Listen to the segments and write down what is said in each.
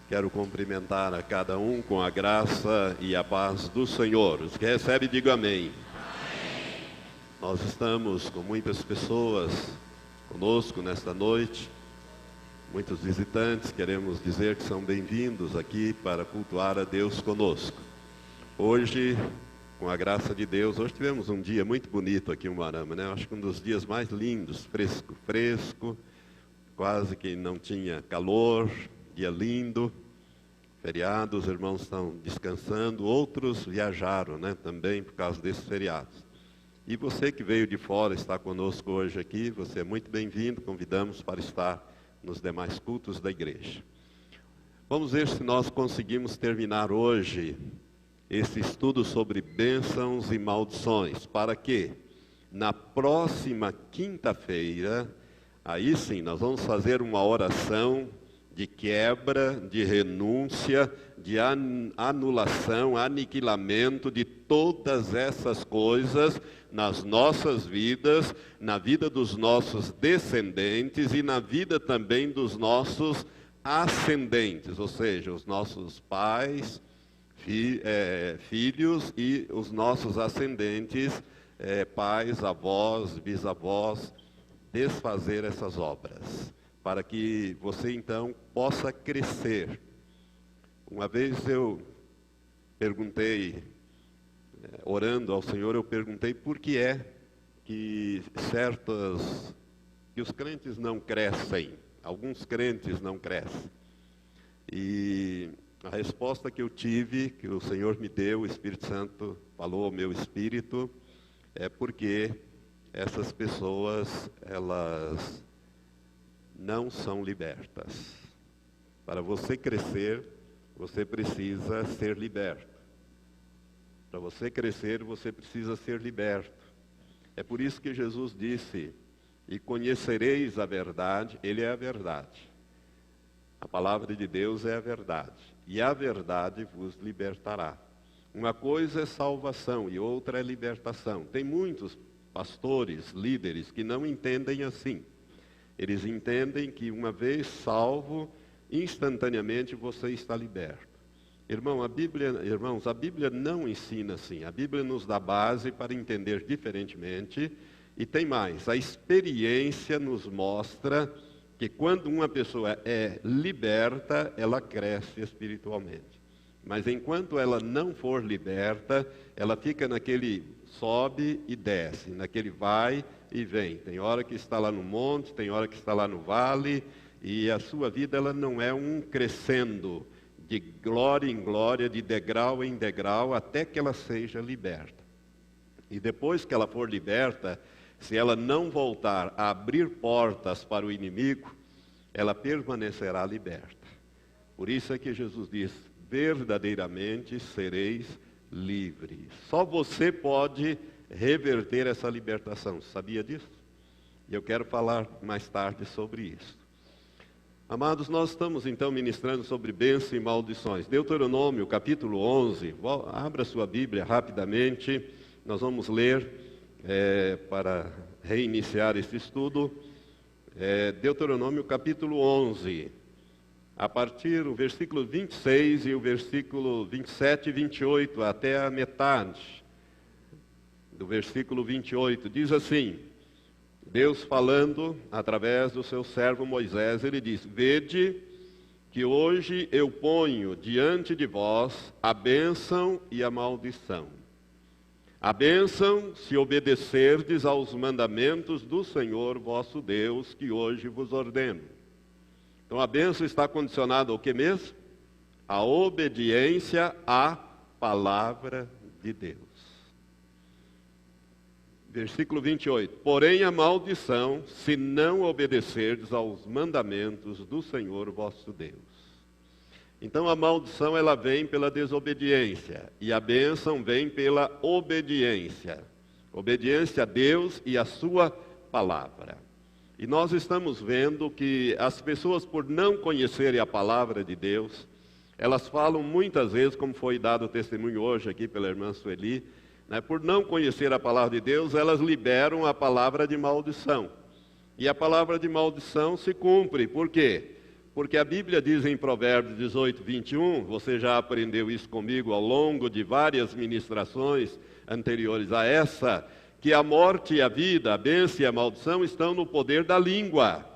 Quero cumprimentar a cada um com a graça e a paz do Senhor. Os que recebem, digam amém. Nós estamos com muitas pessoas conosco nesta noite, muitos visitantes. Queremos dizer que são bem-vindos aqui para cultuar a Deus conosco. Hoje, com a graça de Deus, hoje tivemos um dia muito bonito aqui em Umuarama, né? Acho que um dos dias mais lindos, fresco, quase que não tinha calor, dia lindo. Feriado, os irmãos estão descansando, outros viajaram, né, também por causa desses feriados. E você que veio de fora, está conosco hoje aqui, você é muito bem-vindo, convidamos para estar nos demais cultos da igreja. Vamos ver se nós conseguimos terminar hoje esse estudo sobre bênçãos e maldições, para que na próxima quinta-feira, aí sim, nós vamos fazer uma oração de quebra, de renúncia, de anulação, aniquilamento de todas essas coisas nas nossas vidas, na vida dos nossos descendentes e na vida também dos nossos ascendentes, ou seja, os nossos pais, filhos e os nossos ascendentes, pais, avós, bisavós, desfazer essas obras, para que você então possa crescer. Uma vez eu perguntei, orando ao Senhor, eu perguntei por que é que os crentes não crescem, alguns crentes não crescem. E a resposta que eu tive, que o Senhor me deu, o Espírito Santo falou ao meu espírito, é porque essas pessoas, elas não são libertas. Para você crescer, você precisa ser liberto. Para você crescer, você precisa ser liberto. É por isso que Jesus disse: e conhecereis a verdade. Ele é a verdade. A palavra de Deus é a verdade. E a verdade vos libertará. Uma coisa é salvação e outra é libertação. Tem muitos pastores, líderes, que não entendem assim. Eles entendem que uma vez salvo, instantaneamente você está liberto. Irmãos, a Bíblia não ensina assim. A Bíblia nos dá base para entender diferentemente. E tem mais, a experiência nos mostra que quando uma pessoa é liberta, ela cresce espiritualmente. Mas enquanto ela não for liberta, ela fica naquele sobe e desce, naquele vai e vem. Tem hora que está lá no monte, tem hora que está lá no vale, e a sua vida ela não é um crescendo de glória em glória, de degrau em degrau, até que ela seja liberta. E depois que ela for liberta, se ela não voltar a abrir portas para o inimigo, ela permanecerá liberta. Por isso é que Jesus diz: verdadeiramente sereis livres. Só você pode reverter essa libertação. Sabia disso? E eu quero falar mais tarde sobre isso. Amados, nós estamos então ministrando sobre bênçãos e maldições. Deuteronômio, capítulo 11. Abra sua Bíblia rapidamente. Nós vamos ler para reiniciar esse estudo. Deuteronômio, capítulo 11. A partir do versículo 26 e o versículo 27 e 28, até a metade do versículo 28, diz assim: Deus falando através do seu servo Moisés, ele diz: vede que hoje eu ponho diante de vós a bênção e a maldição. A bênção, se obedecerdes aos mandamentos do Senhor vosso Deus, que hoje vos ordeno. Então a bênção está condicionada ao que mesmo? A obediência à palavra de Deus. Versículo 28. Porém a maldição, se não obedecerdes aos mandamentos do Senhor vosso Deus. Então a maldição ela vem pela desobediência e a bênção vem pela obediência. Obediência a Deus e a sua palavra. E nós estamos vendo que as pessoas, por não conhecerem a palavra de Deus, elas falam muitas vezes, como foi dado o testemunho hoje aqui pela irmã Sueli, né, por não conhecer a palavra de Deus, elas liberam a palavra de maldição. E a palavra de maldição se cumpre. Por quê? Porque a Bíblia diz em Provérbios 18, 21, você já aprendeu isso comigo ao longo de várias ministrações anteriores a essa, que a morte e a vida, a bênção e a maldição estão no poder da língua,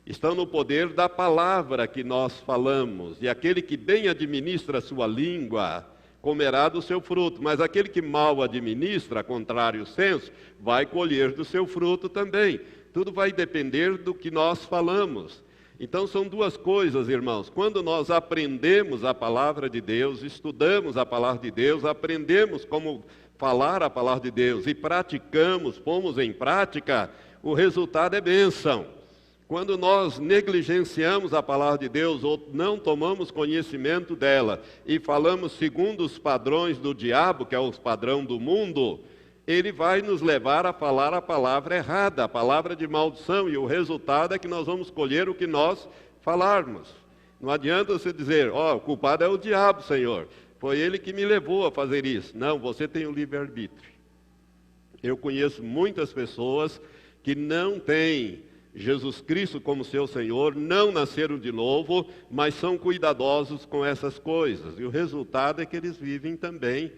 estão no poder da palavra que nós falamos. E aquele que bem administra a sua língua, comerá do seu fruto. Mas aquele que mal administra, contrário senso, vai colher do seu fruto também. Tudo vai depender do que nós falamos. Então são duas coisas, irmãos. Quando nós aprendemos a palavra de Deus, estudamos a palavra de Deus, aprendemos como falar a palavra de Deus e praticamos, pomos em prática, o resultado é bênção. Quando nós negligenciamos a palavra de Deus ou não tomamos conhecimento dela e falamos segundo os padrões do diabo, que é o padrão do mundo, ele vai nos levar a falar a palavra errada, a palavra de maldição, e o resultado é que nós vamos colher o que nós falarmos. Não adianta você dizer, o culpado é o diabo, Senhor, foi ele que me levou a fazer isso. Não, você tem o livre-arbítrio. Eu conheço muitas pessoas que não têm Jesus Cristo como seu Senhor, não nasceram de novo, mas são cuidadosos com essas coisas. E o resultado é que eles vivem também,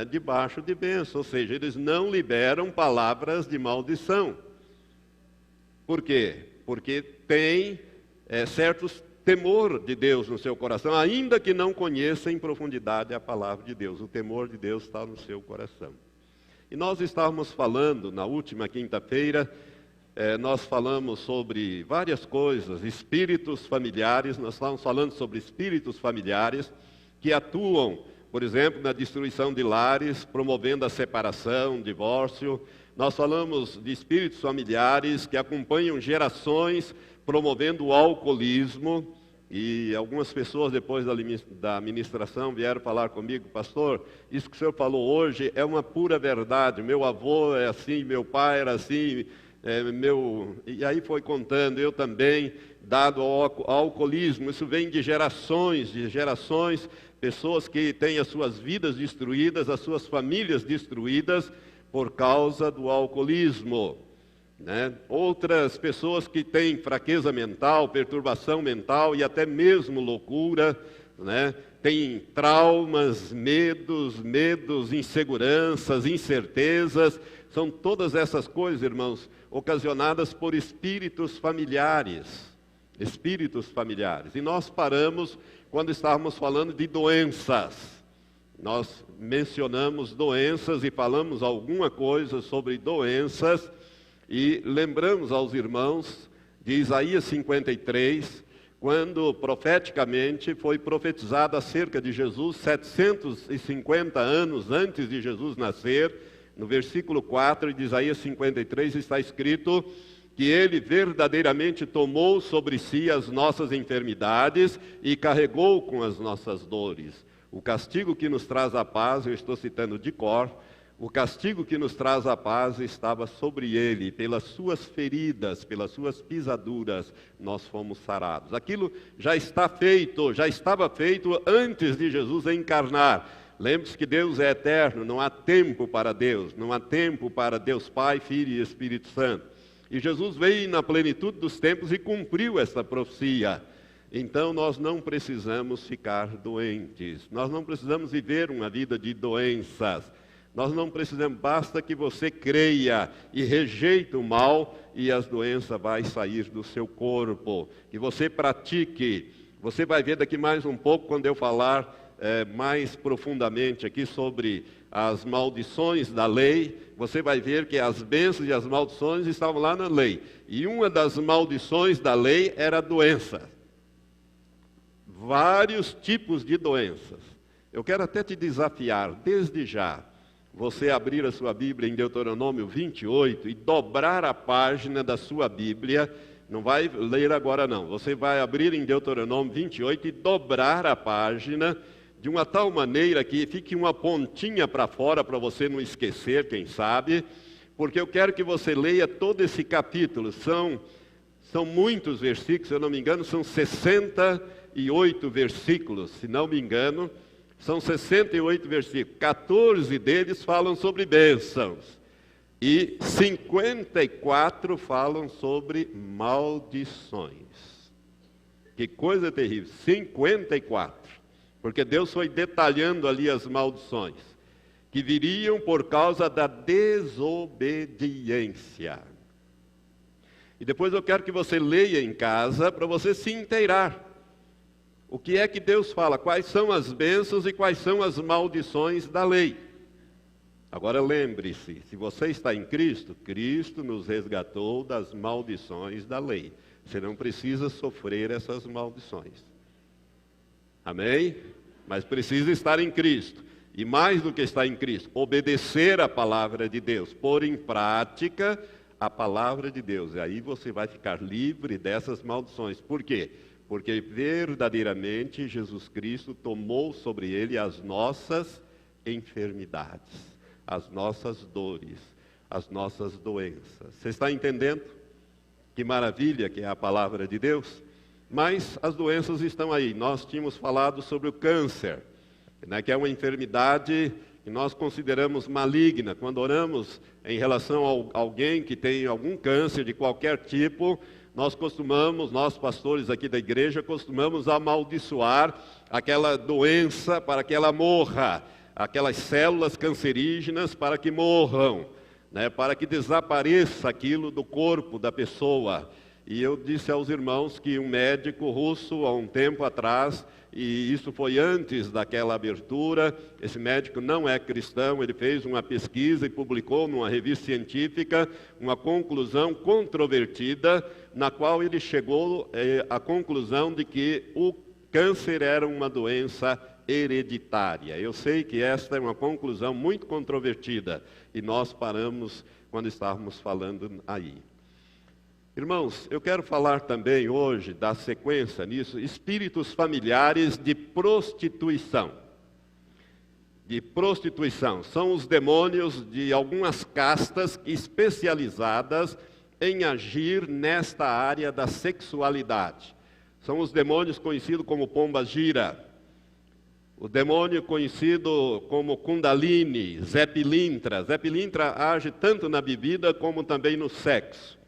debaixo de bênção, ou seja, eles não liberam palavras de maldição. Por quê? Porque tem certos temor de Deus no seu coração, ainda que não conheça em profundidade a palavra de Deus. O temor de Deus está no seu coração. E nós estávamos falando, na última quinta-feira, nós falamos sobre várias coisas, espíritos familiares, nós estávamos falando sobre espíritos familiares que atuam, por exemplo, na destruição de lares, promovendo a separação, divórcio. Nós falamos de espíritos familiares que acompanham gerações, promovendo o alcoolismo. E algumas pessoas, depois da ministração, vieram falar comigo, pastor, isso que o senhor falou hoje é uma pura verdade. Meu avô é assim, meu pai era assim, e aí foi contando, eu também, dado ao alcoolismo. Isso vem de gerações, pessoas que têm as suas vidas destruídas, as suas famílias destruídas por causa do alcoolismo. Outras pessoas que têm fraqueza mental, perturbação mental e até mesmo loucura, têm traumas, medos, inseguranças, incertezas. São todas essas coisas, irmãos, ocasionadas por espíritos familiares. Espíritos familiares. E nós paramos quando estávamos falando de doenças. Nós mencionamos doenças e falamos alguma coisa sobre doenças e lembramos aos irmãos de Isaías 53, quando profeticamente foi profetizado acerca de Jesus 750 anos antes de Jesus nascer. No versículo 4 de Isaías 53 está escrito que ele verdadeiramente tomou sobre si as nossas enfermidades e carregou com as nossas dores. O castigo que nos traz a paz, eu estou citando de cor, o castigo que nos traz a paz estava sobre ele, pelas suas feridas, pelas suas pisaduras, nós fomos sarados. Aquilo já está feito, já estava feito antes de Jesus encarnar. Lembre-se que Deus é eterno, não há tempo para Deus, não há tempo para Deus Pai, Filho e Espírito Santo. E Jesus veio na plenitude dos tempos e cumpriu essa profecia. Então nós não precisamos ficar doentes, nós não precisamos viver uma vida de doenças. Nós não precisamos, basta que você creia e rejeite o mal e as doenças vão sair do seu corpo. Que você pratique. Você vai ver daqui mais um pouco, quando eu falar mais profundamente aqui sobre as maldições da lei, você vai ver que as bênçãos e as maldições estavam lá na lei. E uma das maldições da lei era a doença. Vários tipos de doenças. Eu quero até te desafiar, desde já, você abrir a sua Bíblia em Deuteronômio 28 e dobrar a página da sua Bíblia. Não vai ler agora não, você vai abrir em Deuteronômio 28 e dobrar a página de uma tal maneira que fique uma pontinha para fora para você não esquecer, quem sabe, porque eu quero que você leia todo esse capítulo. São muitos versículos, se eu não me engano, são 68 versículos, se não me engano, são 68 versículos. 14 deles falam sobre bênçãos e 54 falam sobre maldições. Que coisa terrível, 54. Porque Deus foi detalhando ali as maldições que viriam por causa da desobediência. E depois eu quero que você leia em casa para você se inteirar. O que é que Deus fala? Quais são as bênçãos e quais são as maldições da lei? Agora lembre-se, se você está em Cristo, Cristo nos resgatou das maldições da lei. Você não precisa sofrer essas maldições. Amém? Mas precisa estar em Cristo. E mais do que estar em Cristo, obedecer a palavra de Deus, pôr em prática a palavra de Deus. E aí você vai ficar livre dessas maldições. Por quê? Porque verdadeiramente Jesus Cristo tomou sobre ele as nossas enfermidades, as nossas dores, as nossas doenças. Você está entendendo? Que maravilha que é a palavra de Deus? Mas as doenças estão aí. Nós tínhamos falado sobre o câncer, né, que é uma enfermidade que nós consideramos maligna. Quando oramos em relação a alguém que tem algum câncer de qualquer tipo, nós pastores aqui da igreja, costumamos amaldiçoar aquela doença para que ela morra, aquelas células cancerígenas para que morram, né, para que desapareça aquilo do corpo da pessoa. E eu disse aos irmãos que um médico russo, há um tempo atrás, e isso foi antes daquela abertura, esse médico não é cristão, ele fez uma pesquisa e publicou numa revista científica uma conclusão controvertida, na qual ele chegou à conclusão de que o câncer era uma doença hereditária. Eu sei que esta é uma conclusão muito controvertida, e nós paramos quando estávamos falando aí. Irmãos, eu quero falar também hoje, da sequência nisso, espíritos familiares de prostituição. De prostituição. São os demônios de algumas castas especializadas em agir nesta área da sexualidade. São os demônios conhecidos como pomba-gira, o demônio conhecido como Kundalini, Zé Pilintra. Zé Pilintra age tanto na bebida como também no sexo.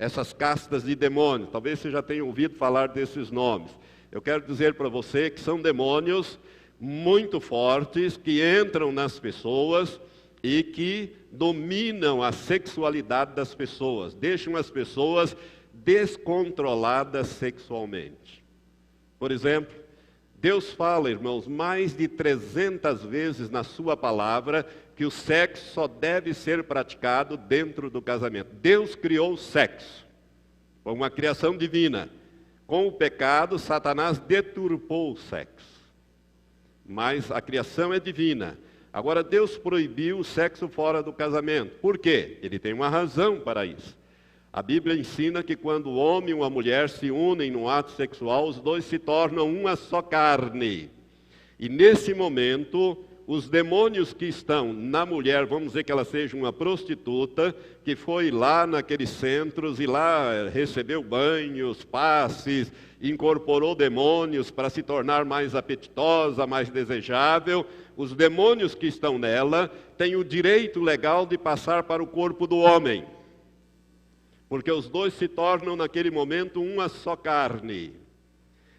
Essas castas de demônios, talvez você já tenha ouvido falar desses nomes. Eu quero dizer para você que são demônios muito fortes, que entram nas pessoas e que dominam a sexualidade das pessoas, deixam as pessoas descontroladas sexualmente. Por exemplo, Deus fala, irmãos, mais de 300 vezes na sua palavra que o sexo só deve ser praticado dentro do casamento. Deus criou o sexo, foi uma criação divina. Com o pecado, Satanás deturpou o sexo. Mas a criação é divina. Agora, Deus proibiu o sexo fora do casamento. Por quê? Ele tem uma razão para isso. A Bíblia ensina que quando o homem e uma mulher se unem no ato sexual, os dois se tornam uma só carne. E nesse momento, os demônios que estão na mulher, vamos dizer que ela seja uma prostituta, que foi lá naqueles centros e lá recebeu banhos, passes, incorporou demônios para se tornar mais apetitosa, mais desejável. Os demônios que estão nela têm o direito legal de passar para o corpo do homem. Porque os dois se tornam naquele momento uma só carne.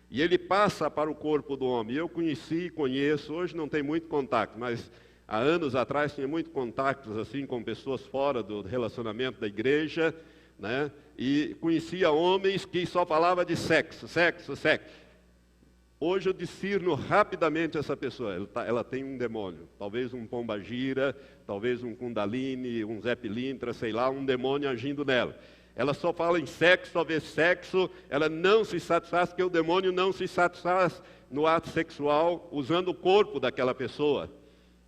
E ele passa para o corpo do homem. Eu conheci e conheço, hoje não tem muito contato, mas há anos atrás tinha muito contatos assim com pessoas fora do relacionamento da igreja, né? E conhecia homens que só falavam de sexo, sexo, sexo. Hoje eu discerno rapidamente essa pessoa, ela tem um demônio, talvez um pomba-gira, talvez um Kundalini, um Zé Pilintra, sei lá, um demônio agindo nela. Ela só fala em sexo, só vê sexo, ela não se satisfaz, porque o demônio não se satisfaz no ato sexual usando o corpo daquela pessoa.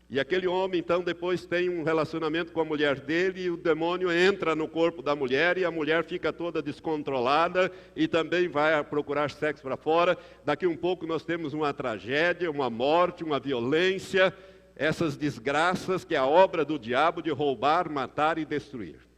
E aquele homem, então, depois tem um relacionamento com a mulher dele, e o demônio entra no corpo da mulher, e a mulher fica toda descontrolada, e também vai procurar sexo para fora. Daqui um pouco nós temos uma tragédia, uma morte, uma violência, essas desgraças que é a obra do diabo de roubar, matar e destruir.